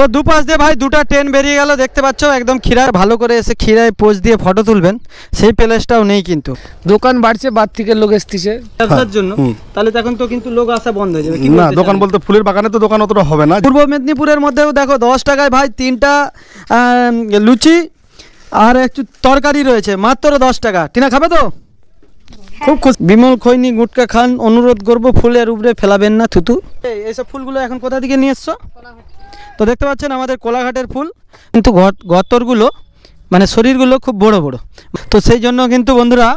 তো দুপাশ দিয়ে ভাই দুটা ট্রেন বেরিয়ে গেল দেখতে পাচ্ছ, একদম খিরায় ভালো করে এসে খিরায় পোজ দিয়ে ফটো তুলবেন সেই প্লেসটাও নেই, কিন্তু দোকান বাড়ছে, বাদ থেকে লোক এসেছে ব্যবসার জন্য। তাহলে তখন তো কিন্তু লোক আসা বন্ধ হয়ে যাবে। না দোকান বলতে ফুলের বাগানে তো দোকান অতটা হবে না। পূর্ব মেদিনীপুরের মধ্যেও দেখো 10 টাকায় ভাই 3টা লুচি আর একটু তরকারি রয়েছে, মাত্র 10 টাকা। টিনা খাবে তো? খুব খুশি। বিমল খৈনি গুটকা খান, অনুরোধ করবো ফুলের উপরে ফেলাবেন না থুতু। এইসব ফুলগুলো এখন কোথা থেকে নিয়ে এসছো? তো দেখতে পাচ্ছেন আমাদের কোলাঘাটের ফুল, কিন্তু গতরগুলো মানে শরীরগুলো খুব বড় বড়, তো সেই জন্য কিন্তু বন্ধুরা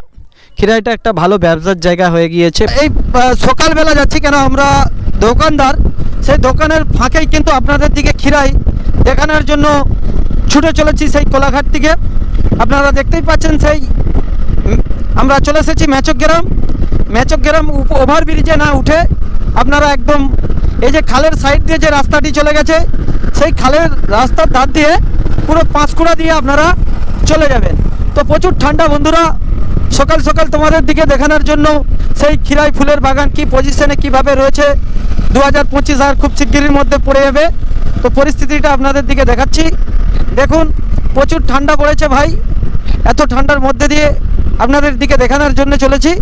খিরাইটা একটা ভালো ব্যবসার জায়গা হয়ে গিয়েছে। এই সকালবেলা যাচ্ছি কেন, আমরা দোকানদার, সেই দোকানের ফাঁকেই কিন্তু আপনাদের দিকে খিরাই দেখানোর জন্য ছুটে চলেছি সেই কোলাঘাট থেকে। আপনারা দেখতেই পাচ্ছেন সেই আমরা চলে এসেছি ম্যাচক গ্রাম ওভারব্রিজে না উঠে আপনারা একদম এই যে খালের সাইড দিয়ে যে রাস্তাটি চলে গেছে সেই খালের রাস্তার ধার দিয়ে পুরো পাঁশকুড়া দিয়ে আপনারা চলে যাবেন। তো প্রচুর ঠান্ডা বন্ধুরা, সকাল সকাল তোমাদের দিকে দেখানোর জন্য সেই খিরাই ফুলের বাগান কি পজিশনে কিভাবে রয়েছে 2025 আর খুব শিগগিরের মধ্যে পড়ে যাবে। তো পরিস্থিতিটা আপনাদের দিকে দেখাচ্ছি। দেখুন প্রচুর ঠান্ডা পড়েছে ভাই, এত ঠান্ডার মধ্যে দিয়ে আপনাদের দিকে দেখানোর জন্য চলেছি।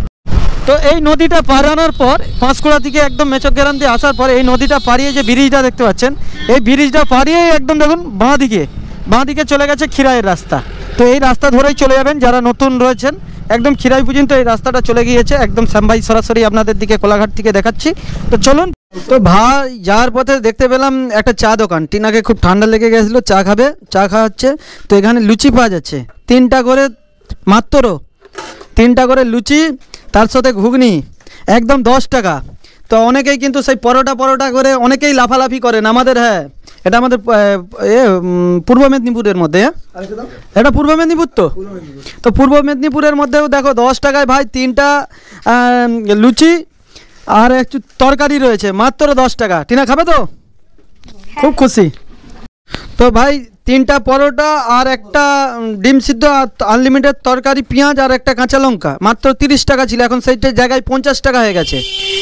তো এই নদীটা পারানোর পর পাঁশকুড়া থেকে একদম মেচক গ্রাম দিয়ে আসার পর এই নদীটা পাড়িয়ে যে ব্রিজটা দেখতে পাচ্ছেন, এই ব্রিজটা পাড়িয়েই একদম দেখুন বাঁ দিকে চলে গেছে খিরাইয়ের রাস্তা। তো এই রাস্তা ধরেই চলে যাবেন যারা নতুন রয়েছেন, একদম খিরাই পর্যন্ত এই রাস্তাটা চলে গিয়েছে। একদম শ্যামভাই সরাসরি আপনাদের দিকে কোলাঘাট থেকে দেখাচ্ছি। তো চলুন। তো ভাই যাওয়ার পথে দেখতে পেলাম একটা চা দোকান, টিনাকে খুব ঠান্ডা লেগে গেছিলো, চা খাওয়াচ্ছে। তো এখানে লুচি পাওয়া যাচ্ছে 3টা করে, মাত্র 3টা করে লুচি, তার সাথে ঘুগনি, একদম 10 টাকা। তো অনেকেই কিন্তু সেই পরোটা করে অনেকেই লাফালাফি করেন আমাদের। হ্যাঁ এটা আমাদের পূর্ব মেদিনীপুরের মধ্যে, এটা পূর্ব মেদিনীপুর। তো পূর্ব মেদিনীপুরের মধ্যেও দেখো 10 টাকায় ভাই 3টা লুচি আর একটু তরকারি রয়েছে, মাত্র 10 টাকা। টিনা খাবে তো? খুব খুশি। তো ভাই 3টা পরোটা আর একটা ডিম সিদ্ধ আর আনলিমিটেড তরকারি, পেঁয়াজ আর একটা কাঁচা লঙ্কা, মাত্র 30 টাকা ছিল। এখন সেইটার জায়গায় 50 টাকা হয়ে গেছে।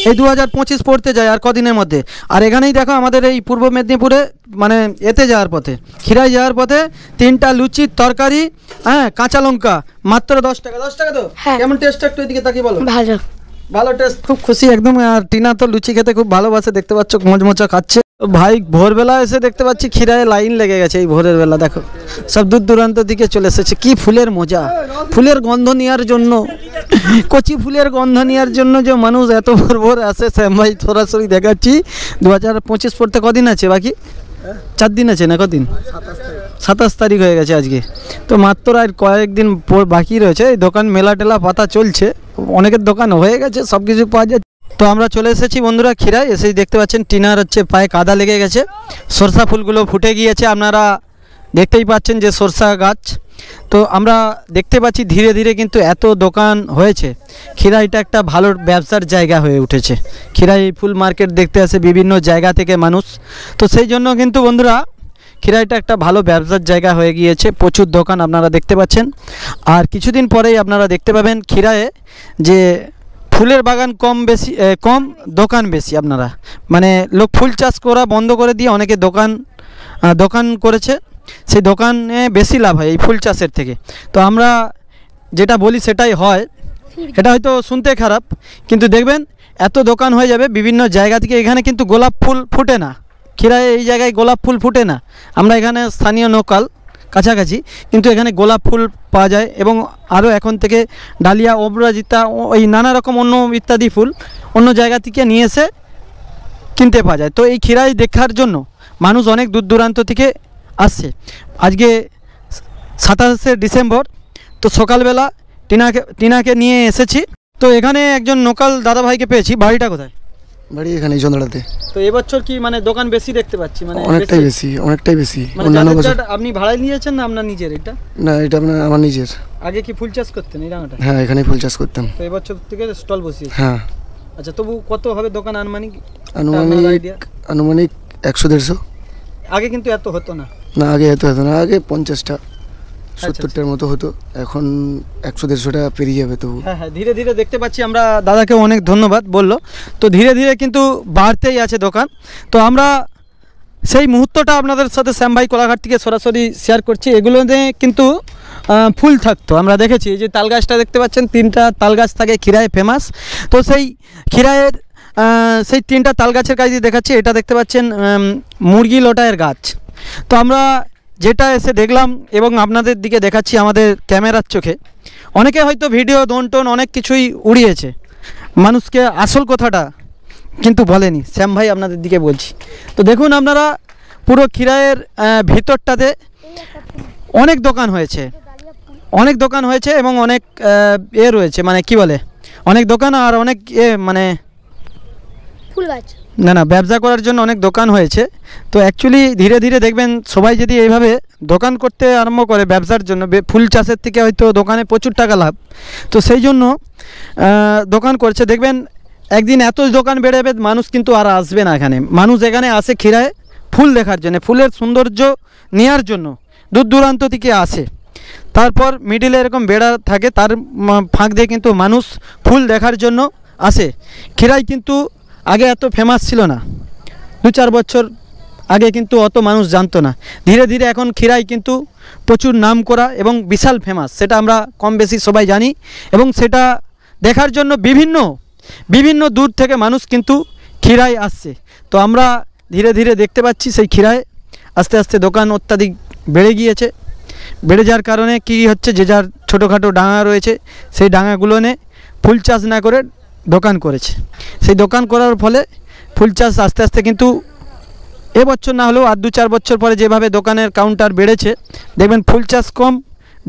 এই 2025 পড়তে যায় আর কদিনের মধ্যে। আর এখানেই দেখো আমাদের এই পূর্ব মেদিনীপুরে মানে এতে যাওয়ার পথে, খিরাই যাওয়ার পথে 3টা লুচি তরকারি, হ্যাঁ কাঁচা লঙ্কা, মাত্র 10 টাকা। 10 টাকা তো কেমন টেস্ট একটু এদিকে তাকিয়ে বলো। ভালো টেস্ট, খুব খুশি একদম। আর টিনা তো লুচি খেতে খুব ভালোবাসে, দেখতে পাচ্ছ মচমচা খাচ্ছে। ভাই ভোরবেলা এসে দেখতে পাচ্ছি খিরায় লাইন লেগে গেছে। এই ভোরের বেলা দেখো সব দূর দূরান্ত দিকে চলে এসেছে। কি ফুলের মজা, ফুলের গন্ধ নেওয়ার জন্য, কচি ফুলের গন্ধ নেওয়ার জন্য যে মানুষ এত ভোর আসে। শ্যাম ভাই সরাসরি দেখাচ্ছি। 2025 পড়তে কদিন আছে বাকি? 4 দিন আছে না কদিন? 27 তারিখ হয়ে গেছে আজকে। তো মাত্র আর কয়েকদিন বাকি রয়েছে। এই দোকান মেলা টেলা পাতা চলছে, অনেকের দোকান হয়ে গেছে, সব কিছু পাওয়া যায়। তো আমরা চলে এসেছি বন্ধুরা খিরাই। এসেই দেখতে পাচ্ছেন টিনার পায়ে কাদা লেগে গেছে, সরষা ফুলগুলো ফুটে গিয়েছে। আপনারা দেখতেই পাচ্ছেন যে সরষা গাছ। তো আমরা দেখতে পাচ্ছি ধীরে ধীরে কিন্তু এত দোকান হয়েছে, খিরাইটা একটা ভালো ব্যবসার জায়গা হয়ে উঠেছে। খিরাই ফুল মার্কেট দেখতে আসে বিভিন্ন জায়গা থেকে মানুষ। তো সেই জন্য কিন্তু বন্ধুরা খিরাইটা একটা ভালো ব্যবসার জায়গা হয়ে গিয়েছে, প্রচুর দোকান আপনারা দেখতে পাচ্ছেন। আর কিছুদিন পরেই আপনারা দেখতে পাবেন খিরায়ে যে ফুলের বাগান কম দোকান বেশি। আপনারা মানে লোক ফুল চাষ করা বন্ধ করে দিয়ে অনেকে দোকান করেছে, সেই দোকানে বেশি লাভ হয় এই ফুল চাষের থেকে। তো আমরা যেটা বলি সেটাই হয়। এটা হয়তো শুনতে খারাপ, কিন্তু দেখবেন এত দোকান হয়ে যাবে বিভিন্ন জায়গা থেকে। এখানে কিন্তু গোলাপ ফুল ফুটে না, খিরায় এই জায়গায় গোলাপ ফুল ফুটে না। আমরা এখানে স্থানীয় লোকাল কাছাকাছি, কিন্তু এখানে গোলাপ ফুল পাওয়া যায় এবং আরও এখন থেকে ডালিয়া, অপরাজিতা, ওই নানা রকম অন্য ইত্যাদি ফুল অন্য জায়গা থেকে নিয়ে এসে কিনতে পাওয়া যায়। তো এই খিরাই দেখার জন্য মানুষ অনেক দূর দূরান্ত থেকে আসছে। আজকে 27শে ডিসেম্বর। তো সকালবেলা টিনাকে নিয়ে এসেছি। তো এখানে একজন লোকাল দাদাভাইকে পেয়েছি। বাড়িটা কোথায়? বাড়ি এখানে চন্দ্রাতে। তো এবছর কি মানে দোকান বেশি দেখতে পাচ্ছি? মানে অনেকটাই বেশি। অন্যান্য বছর আপনি ভাড়ায় নিয়েছেন না আপনার নিজের? এটা না, এটা আমার নিজের। আগে কি ফুল চাষ করতেন এই ডাঙাটা? হ্যাঁ এখানে ফুল চাষ করতাম। তো এবছর থেকে স্টল বসিয়েছেন? হ্যাঁ। আচ্ছা, তবু কত হবে দোকান আনুমানিক? 100-150। আগে কিন্তু এত হতো না। না আগে এত হতো না, আগে 50টা 70টার মতো হতো, এখন 100-150টা পেরিয়ে যাবে। তবু হ্যাঁ হ্যাঁ ধীরে ধীরে দেখতে পাচ্ছি। আমরা দাদাকে অনেক ধন্যবাদ বললো। তো ধীরে ধীরে কিন্তু বাড়তেই আছে দোকান। তো আমরা সেই মুহূর্তটা আপনাদের সাথে শ্যাম ভাই কোলাঘাট থেকে সরাসরি শেয়ার করছি। এগুলোতে কিন্তু ফুল থাকতো, আমরা দেখেছি। এই যে তাল গাছটা দেখতে পাচ্ছেন, 3টা তাল গাছ থাকে ক্ষীরায় ফেমাস। তো সেই ক্ষীরায়ের সেই 3টা তাল গাছের কাজ দিয়ে দেখাচ্ছি। এটা দেখতে পাচ্ছেন মুরগি লোটায়ের গাছ। তো আমরা যেটা এসে দেখলাম এবং আপনাদের দিকে দেখাচ্ছি আমাদের ক্যামেরার চোখে, অনেকে হয়তো ভিডিও দোন টোন অনেক কিছুই উড়িয়েছে, মানুষকে আসল কথাটা কিন্তু বলেনি। শ্যাম ভাই আপনাদের দিকে বলছি। তো দেখুন আপনারা পুরো ক্ষীরায়ের ভিতরটাতে অনেক দোকান হয়েছে, অনেক দোকান হয়েছে এবং অনেক রয়েছে, মানে কি বলে, অনেক দোকান আর অনেক মানে ফুল গাছ না ব্যবসা করার জন্য অনেক দোকান হয়েছে। তো অ্যাকচুয়ালি ধীরে ধীরে দেখবেন সবাই যদি এইভাবে দোকান করতে আরম্ভ করে ব্যবসার জন্য, ফুল চাষের থেকে হয়তো দোকানে প্রচুর টাকা লাভ, তো সেই জন্য দোকান করছে। দেখবেন একদিন এত দোকান বেড়ে যাবে, মানুষ কিন্তু আর আসবে না এখানে। মানুষ এখানে আসে ক্ষীরায় ফুল দেখার জন্য, ফুলের সৌন্দর্য নেওয়ার জন্য দূর দূরান্ত থেকে আসে। তারপর মিডিলে এরকম বেড়া থাকে, তার ফাঁক দিয়ে কিন্তু মানুষ ফুল দেখার জন্য আসে। ক্ষীরাই কিন্তু আগে এত ফেমাস ছিল না, 2-4 বছর আগে কিন্তু অত মানুষ জানতো না। ধীরে ধীরে এখন ক্ষীরাই কিন্তু প্রচুর নাম করা এবং বিশাল ফেমাস, সেটা আমরা কম বেশি সবাই জানি। এবং সেটা দেখার জন্য বিভিন্ন দূর থেকে মানুষ কিন্তু ক্ষীরাই আসছে। তো আমরা ধীরে ধীরে দেখতে পাচ্ছি সেই ক্ষীরায় আস্তে আস্তে দোকান অত্যাধিক বেড়ে গিয়েছে। বেড়ে যাওয়ার কারণে কী হচ্ছে, যে যার ছোটোখাটো ডাঙা রয়েছে সেই ডাঙাগুলো নিয়ে ফুল চাষ না করে দোকান করেছে। সেই দোকান করার ফলে ফুল চাষ আস্তে আস্তে কিন্তু এবছর না হলেও আর 2-4 বছর পরে যেভাবে দোকানের কাউন্টার বেড়েছে, দেখবেন ফুল চাষ কম,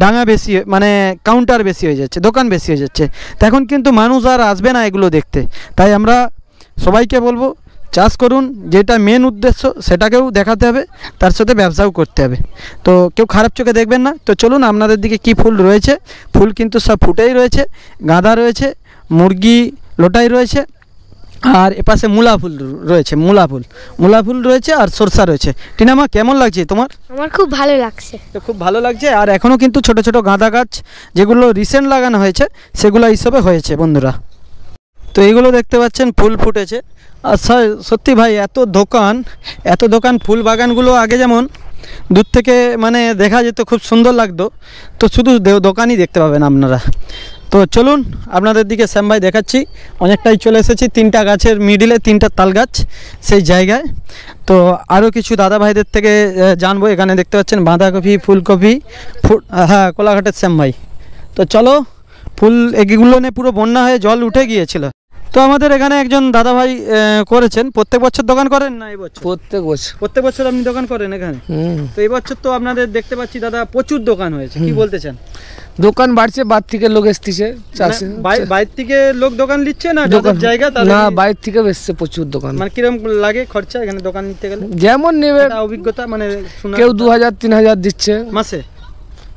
ডাঙা বেশি, মানে কাউন্টার বেশি হয়ে যাচ্ছে, দোকান বেশি হয়ে যাচ্ছে। তো এখন কিন্তু মানুষ আর আসবে না এগুলো দেখতে। তাই আমরা সবাইকে বলবো, চাষ করুন, যেটা মেন উদ্দেশ্য সেটাকেও দেখাতে হবে, তার সাথে ব্যবসাও করতে হবে। তো কেউ খারাপ চোখে দেখবেন না। তো চলুন আপনাদের দিকে কি ফুল রয়েছে। ফুল কিন্তু সব ফুটেই রয়েছে, গাঁদা রয়েছে, মুরগি লোটাই রয়েছে, আর এপাশে মূলা ফুল রয়েছে, মূলা ফুল রয়েছে, আর সরষা রয়েছে। টিনামা, কেমন লাগছে তোমার? আমার খুব ভালো লাগছে। তো খুব ভালো লাগছে। আর এখনও কিন্তু ছোট ছোট গাঁদা গাছ যেগুলো রিসেন্ট লাগানো হয়েছে সেগুলো হিসেবে হয়েছে বন্ধুরা। তো এইগুলো দেখতে পাচ্ছেন ফুল ফুটেছে। আর সত্যি ভাই এত দোকান, ফুল বাগানগুলো আগে যেমন দূর থেকে মানে দেখা যেত, খুব সুন্দর লাগতো। তো শুধু দোকানই দেখতে পাবেন আপনারা। তো চলুন আপনাদের দিকে শ্যাম ভাই দেখাচ্ছি। অনেকটাই চলে এসেছি 3টা গাছের মিডিলে, 3টা তাল গাছ সেই জায়গায়। তো আরও কিছু দাদা ভাইদের থেকে জানবো। এখানে দেখতে পাচ্ছেন বাঁধাকপি, ফুলকপি, হ্যাঁ কোলাঘাটের শ্যাম ভাই। তো চলো, ফুল এগুলো নিয়ে পুরো বন্যা হয়ে জল উঠে গিয়েছিল। তো আমাদের এখানে একজন দাদা ভাই করেছেন, প্রত্যেক বছর দোকান করেন না? এবছর প্রত্যেক বছর আপনি দোকান করেন এখানে? তো এবছর তো আপনাদের দেখতে পাচ্ছি দাদা প্রচুর দোকান হয়েছে, কি বলতে চান? দোকান বাড়ছে, বাইরে থেকে লোক এসেছে, বাইরে থেকে লোক দোকান নিচ্ছে না জায়গা না, বাইরে থেকে এসছে প্রচুর দোকান। মানে কিরকম লাগে খরচা এখানে দোকান নিতে গেলে? যেমন নেবে অভিজ্ঞতা, মানে কেউ 2000-3000 দিচ্ছে মাসে,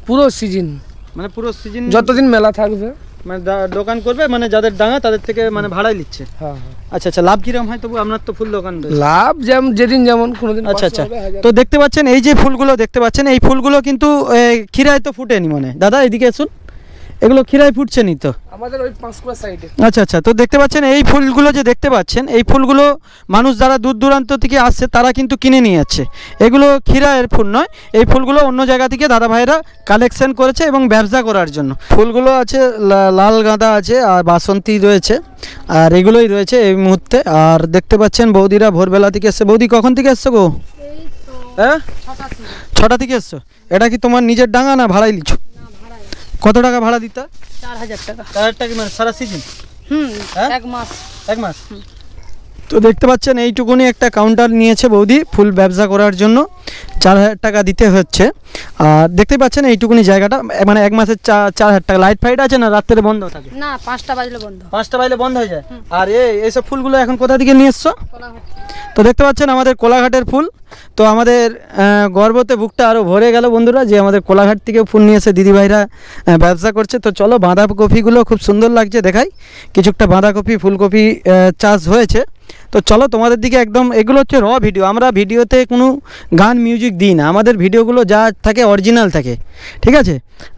পুরো সিজন, মানে পুরো সিজন যতদিন মেলা থাকবে মানে দোকান করবে, মানে যাদের ডাঙা তাদের থেকে মানে ভাড়াই নিচ্ছে। হ্যাঁ। আচ্ছা আচ্ছা, লাভ কিরকম হয় তবু? আপনার তো ফুল দোকান লাভ যেমন যেদিন যেমন কোনোদিন। আচ্ছা আচ্ছা। তো দেখতে পাচ্ছেন এই যে ফুলগুলো দেখতে পাচ্ছেন, এই ফুলগুলো কিন্তু ক্ষীরায় তো ফুটেনি মনে। দাদা এদিকে আসুন, এগুলো ক্ষীরায় ফুটছে নি তো আমাদের ওই পাঁশকুড়া সাইডে। আচ্ছা আচ্ছা। তো দেখতে পাচ্ছেন এই ফুলগুলো যে দেখতে পাচ্ছেন, এই ফুলগুলো মানুষ যারা দূর দূরান্ত থেকে আসছে তারা কিন্তু কিনে নিয়ে যাচ্ছে। এগুলো ক্ষীরায়ের ফুল নয়, এই ফুলগুলো অন্য জায়গা থেকে দাদা ভাইরা কালেকশন করেছে এবং ব্যবসা করার জন্য। ফুলগুলো আছে লাল গাঁদা আছে, আর বাসন্তী রয়েছে, আর এগুলোই রয়েছে এই মুহূর্তে। আর দেখতে পাচ্ছেন বৌদিরা ভোরবেলা থেকে এসছে। বৌদি কখন থেকে এসছো গো? হ্যাঁ, 6টা থেকে এসছো। এটা কি তোমার নিজের ডাঙা না ভাড়াই লিছো? কত টাকা ভাড়া দিতে? 4000 টাকা। 4000 টাকা মানে সারা সিজন? এক মাস। তো দেখতে পাচ্ছেন এইটুকুনি একটা কাউন্টার নিয়েছে বৌদি ফুল ব্যবসা করার জন্য, 4000 টাকা দিতে হচ্ছে। আর দেখতে পাচ্ছেন এইটুকুনি জায়গাটা, মানে এক মাসের 4000 টাকা। লাইট ফাইট আছে না? রাত্রে বন্ধ থাকে না, 5টা বাজলে বন্ধ। 5টা বাজলে বন্ধ হয়ে যায়। আর এইসব ফুলগুলো এখন কোথা থেকে নিয়ে এসছো? তো দেখতে পাচ্ছেন আমাদের কোলাঘাটের ফুল। তো আমাদের গর্বতে বুকটা আরও ভরে গেল বন্ধুরা, যে আমাদের কোলাঘাট থেকে ফুল নিয়ে এসে দিদিভাইরা ব্যবসা করছে। তো চলো, বাঁধাকপিগুলো খুব সুন্দর লাগছে দেখাই। কিছুটা বাঁধাকপি, ফুলকপি চাষ হয়েছে। তো চলো তোমাদের দিকে একদম, এগুলো হচ্ছে র ভিডিও। আমরা ভিডিওতে কোনো গান মিউজিক দিই না, আমাদের ভিডিওগুলো যা থাকে অরিজিনাল থাকে, ঠিক আছে?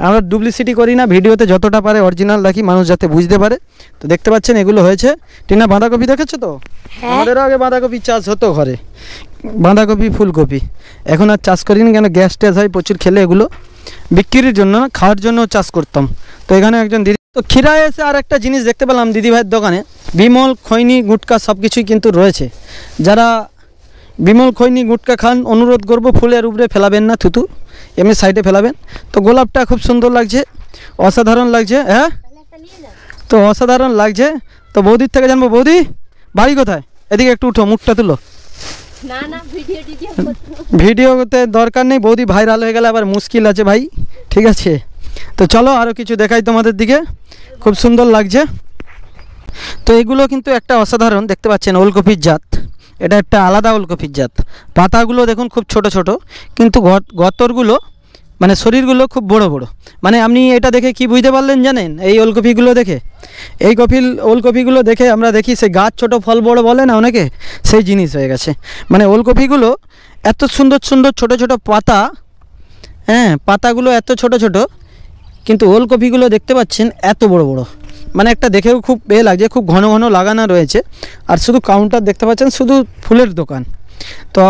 আমরা ডুপ্লিসিটি করি না, ভিডিওতে যতটা পারে অরিজিনাল রাখি, মানুষ যাতে বুঝতে পারে। তো দেখতে পাচ্ছেন এগুলো হয়েছে। টিনা বাঁধাকপি দেখেছো তো? আমাদেরও আগে বাঁধাকপি চাষ হতো ঘরে, বাঁধাকপি ফুলকপি এখন আর চাষ করিনি, কেন গ্যাস ট্যাস হয় প্রচুর খেলে, এগুলো বিক্রির জন্য না, খাওয়ার জন্য চাষ করতাম। তো এখানে একজন দিদি, তো খিরায় এসে আর একটা জিনিস দেখতে পেলাম দিদিভাইয়ের দোকানে, বিমল খৈনি গুটকা সব কিছুই কিন্তু রয়েছে। যারা বিমল খৈনি গুটকা খান অনুরোধ করবো ফুলের উপরে ফেলাবেন না থুতু, এমনি সাইডে ফেলাবেন। তো গোলাপটা খুব সুন্দর লাগছে, অসাধারণ লাগছে। হ্যাঁ, তো অসাধারণ লাগছে। তো বৌদির থেকে জানবো, বৌদি বাড়ি কোথায়? এদিকে একটু উঠো, মুখটা তুলো। না না, ভিডিওতে দরকার নেই, বৌদি ভাইরাল হয়ে গেলে আবার মুশকিল আছে ভাই, ঠিক আছে? তো চলো আরও কিছু দেখাই তোমাদের দিকে, খুব সুন্দর লাগছে। তো এগুলো কিন্তু একটা অসাধারণ, দেখতে পাচ্ছেন ওলকপির জাত, এটা একটা আলাদা ওলকপির জাত। পাতাগুলো দেখুন খুব ছোট ছোট, কিন্তু গতরগুলো মানে শরীরগুলো খুব বড় বড়। মানে আপনি এটা দেখে কি বুঝতে পারলেন জানেন? এই ওলকপিগুলো দেখে, এই ওলকপিগুলো দেখে আমরা দেখি সেই গাছ ছোট ফল বড় বলে না অনেকে, সেই জিনিস হয়ে গেছে। মানে ওলকপিগুলো এত সুন্দর সুন্দর ছোট ছোট পাতা, হ্যাঁ পাতাগুলো এত ছোট ছোট, কিন্তু ওলকপিগুলো দেখতে পাচ্ছেন এত বড় বড়। মানে একটা দেখেও খুব লাগছে, খুব ঘন ঘন লাগানো রয়েছে। আর শুধু কাউন্টার দেখতে পাচ্ছেন, শুধু ফুলের দোকান, তো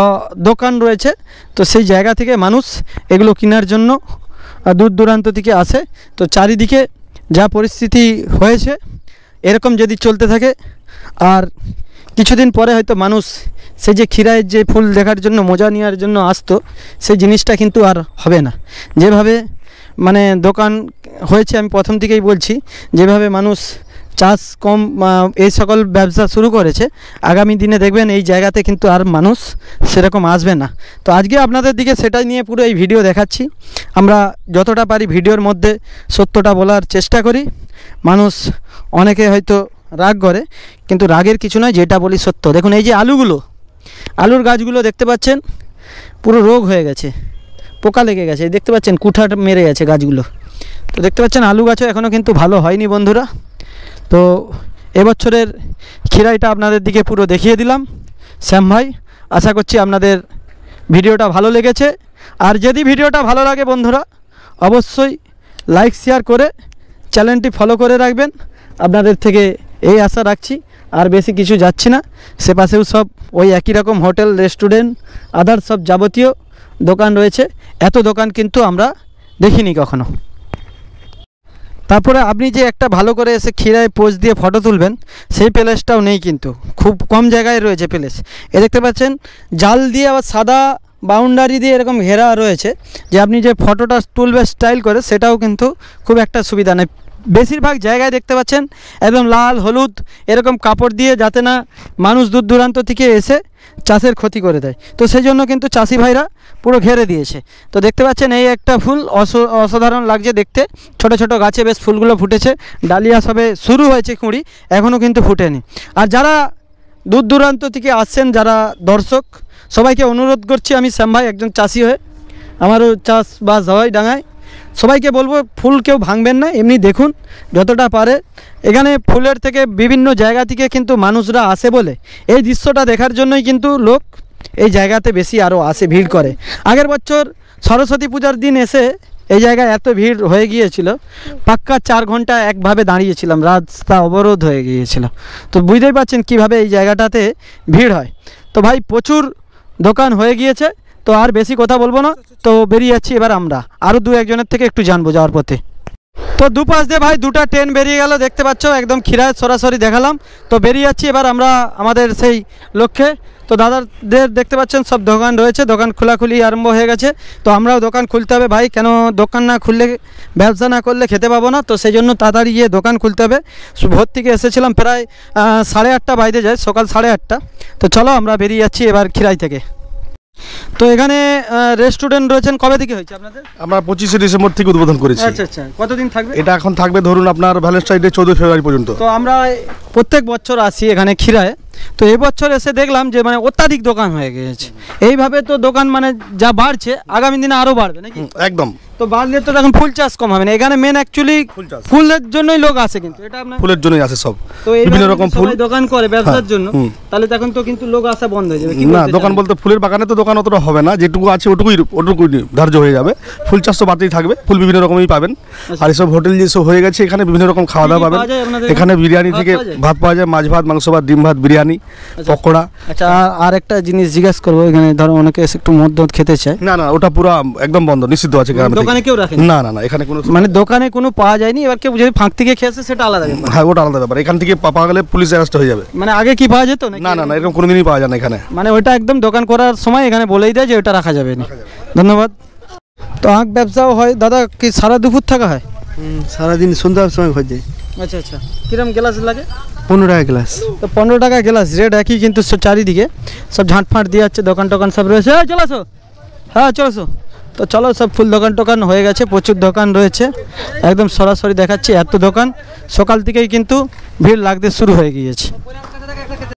দোকান রয়েছে। তো সেই জায়গা থেকে মানুষ এগুলো কেনার জন্য দূর দূরান্ত থেকে আসে। তো চারিদিকে যা পরিস্থিতি হয়েছে, এরকম যদি চলতে থাকে আর কিছুদিন পরে হয়তো মানুষ সেই যে খিরায়ের যে ফুল দেখার জন্য মজা নেওয়ার জন্য আসতো, সেই জিনিসটা কিন্তু আর হবে না। যেভাবে মানে দোকান হয়েছে, আমি প্রথম থেকেই বলছি, যেভাবে মানুষ চাষ কম এই সকল ব্যবসা শুরু করেছে, আগামী দিনে দেখবেন এই জায়গাতে কিন্তু আর মানুষ সেরকম আসবে না। তো আজকে আপনাদের দিকে সেটাই নিয়ে পুরো এই ভিডিও দেখাচ্ছি। আমরা যতটা পারি ভিডিওর মধ্যে সত্যটা বলার চেষ্টা করি। মানুষ অনেকে হয়তো রাগ করে, কিন্তু রাগের কিছু নয়, যেটা বলি সত্য। দেখুন এই যে আলুর গাছগুলো দেখতে পাচ্ছেন পুরো রোগ হয়ে গেছে, পোকা লেগে গেছে, দেখতে পাচ্ছেন কুঠা মেরে গেছে গাছগুলো। তো দেখতে পাচ্ছেন আলু গাছও এখনও কিন্তু ভালো হয়নি বন্ধুরা। তো এবছরের খিরাইটা আপনাদের দিকে পুরো দেখিয়ে দিলাম শ্যাম ভাই। আশা করছি আপনাদের ভিডিওটা ভালো লেগেছে। আর যদি ভিডিওটা ভালো লাগে বন্ধুরা, অবশ্যই লাইক শেয়ার করে চ্যানেলটি ফলো করে রাখবেন। আপনাদের থেকে এই আশা রাখছি। আর বেশি কিছু যাচ্ছি না, সে পাশেও সব ওই একই রকম হোটেল রেস্টুরেন্ট আদার সব যাবতীয় দোকান রয়েছে। এত দোকান কিন্তু আমরা দেখিনি কখনো। তারপরে আপনি যে একটা ভালো করে এসে খিরায় পোজ দিয়ে ফটো তুলবেন, সেই প্লেসটাও নেই, কিন্তু খুব কম জায়গায় রয়েছে প্লেস। এ দেখতে পাচ্ছেন জাল দিয়ে আবার সাদা বাউন্ডারি দিয়ে এরকম ঘেরা রয়েছে, যে আপনি যে ফটোটা তুলবে স্টাইল করে, সেটাও কিন্তু খুব একটা সুবিধা নেই। বেশিরভাগ জায়গায় দেখতে পাচ্ছেন একদম লাল হলুদ এরকম কাপড় দিয়ে, যাতে না মানুষ দূর দূরান্ত থেকে এসে চাষের ক্ষতি করে দেয়। তো সেই জন্য কিন্তু চাষি ভাইরা পুরো ঘেরে দিয়েছে। তো দেখতে পাচ্ছেন এই একটা ফুল অসাধারণ লাগছে দেখতে, ছোট ছোট গাছে বেশ ফুলগুলো ফুটেছে, ডালিয়া সবে শুরু হয়েছে, কুঁড়ি এখনও কিন্তু ফুটেনি। আর যারা দূর দূরান্ত থেকে আসছেন, যারা দর্শক, সবাইকে অনুরোধ করছি, আমি শ্যাম ভাই একজন চাষি হয়ে, আমারও চাষবাস হয় ডাঙায়, সবাইকে বলবো ফুল কেউ ভাঙবেন না, এমনি দেখুন যতটা পারে। এখানে ফুলের থেকে বিভিন্ন জায়গা থেকে কিন্তু মানুষরা আসে বলে এই দৃশ্যটা দেখার জন্যই কিন্তু লোক এই জায়গাতে বেশি আরও আসে, ভিড় করে। আগের বছর সরস্বতী পূজার দিন এসে এই জায়গায় এত ভিড় হয়ে গিয়েছিল, পাক্কা 4 ঘন্টা একভাবে দাঁড়িয়েছিলাম, রাস্তা অবরোধ হয়ে গিয়েছিল। তো বুঝতেই পারছেন কীভাবে এই জায়গাটাতে ভিড় হয়। তো ভাই প্রচুর দোকান হয়ে গিয়েছে, তো আর বেশি কথা বলবো না, তো বেরিয়ে যাচ্ছি এবার আমরা। আরও 2-1 থেকে একটু জানবো যাওয়ার পথে। তো দুপাশ দিয়ে ভাই 2টা ট্রেন বেরিয়ে গেল, দেখতে পাচ্ছ একদম খিরায় সরাসরি দেখালাম। তো বেরিয়ে যাচ্ছি এবার আমরা আমাদের সেই লক্ষ্যে। তো দাদাদের দেখতে পাচ্ছেন সব দোকান রয়েছে, দোকান খোলাখুলি আরম্ভ হয়ে গেছে। তো আমরাও দোকান খুলতে হবে ভাই, কেন দোকান না খুললে, ব্যবসা না করলে খেতে পাবো না। তো সেই জন্য তাড়াতাড়ি গিয়ে দোকান খুলতে হবে। ভোর থেকে এসেছিলাম, প্রায় 8:30 বাজে যায়, সকাল 8:30। তো চলো আমরা বেরিয়ে যাচ্ছি এবার খিরাই থেকে। তো এখানে রেস্টুরেন্ট রয়েছেন, কবে থেকে হয়েছে আপনাদের? আমরা 25শে ডিসেম্বর থেকে উদ্বোধন করেছি। আচ্ছা আচ্ছা, কতদিন থাকবে এটা? এখন থাকবে ধরুন আপনার ভ্যালেন্টাইন ডে 14 ফেব্রুয়ারি পর্যন্ত। তো আমরা প্রত্যেক বছর আসি এখানে খিরায়। তো এবছর এসে দেখলাম যে মানে অত্যাধিক দোকান হয়ে গিয়েছে। এইভাবে তো দোকান মানে যা বাড়ছে, আগামী দিনে আরও বাড়বে নাকি? একদম। তো বাড়লে তো এখন ফুল চাষ কম হবে না। এখানে মেন অ্যাকচুয়ালি ফুলের জন্যই লোক আসে, কিন্তু এটা আপনার ফুলের জন্যই আসে সব, তো বিভিন্ন রকম ফুল দোকান করে ব্যবসার জন্য, তাহলে তখন তো কিন্তু লোক আসা বন্ধ হয়ে যাবে। না, দোকান বলতে ফুলের বাগানে তো দোকান অতটা হবে না, যেটুকু আছে ওটুকুই ধার্য হয়ে যাবে। ফুল চাষ তো বাড়তেই থাকবে, ফুল বিভিন্ন রকমই পাবেন। আর এসব হোটেল যেসব হয়ে গেছে, এখানে বিভিন্ন রকম খাওয়া দাওয়া পাবেন। এখানে বিরিয়ানি থেকে ভাত পাওয়া যায়, মাছ ভাত, মাংস ভাত, ডিম ভাত, বিরিয়ানি, বিরিয়ানি, পকোড়া। আচ্ছা আর একটা জিনিস জিজ্ঞাসা করবো, এখানে ধরো অনেকে এসে একটু মদ খেতে চায়, না না, ওটা পুরো একদম বন্ধ, নিষিদ্ধ আছে গ্রামে থেকে। দোকানে কেউ রাখে না না না, এখানে কোনো মানে দোকানে কোনো পাওয়া যায়নি, এবার কেউ যদি ফাঁক থেকে খেয়েছে সেটা আলাদা ব্যাপার। হ্যাঁ, ওটা আলাদা ব্যাপার। এখান থেকে পাওয়া গেলে পুলিশ অ্যারেস্ট হয়ে যাবে। মানে আগে কি পাওয়া যেত নাকি? না না না, এরকম কোনোদিনই পাওয়া যায় না এখানে। মানে ওইটা একদম দোকান করার সময় এখানে বলেই দেয় যে ওটা রাখা যাবে না। ধন্যবাদ। তো আখ ব্যবসাও হয় দাদা, কি সারা দুপুর থাকা হয়? সারাদিন সন্ধ্যার সময় হয়ে যায়। আচ্ছা আচ্ছা, কিরম গ্লাস লাগে? 15 টাকা গ্লাস। তো 15 টাকা গ্লাস, রেট একই কিন্তু চারিদিকে সব ঝাঁটফাঁট দিয়ে যাচ্ছে, দোকান টোকান সব রয়েছে। চলে আসো, হ্যাঁ চলে আসো। তো চলো, সব ফুল দোকান টোকান হয়ে গেছে, প্রচুর দোকান রয়েছে, একদম সরাসরি দেখাচ্ছি। এত দোকান, সকাল থেকেই কিন্তু ভিড় লাগতে শুরু হয়ে গিয়েছে।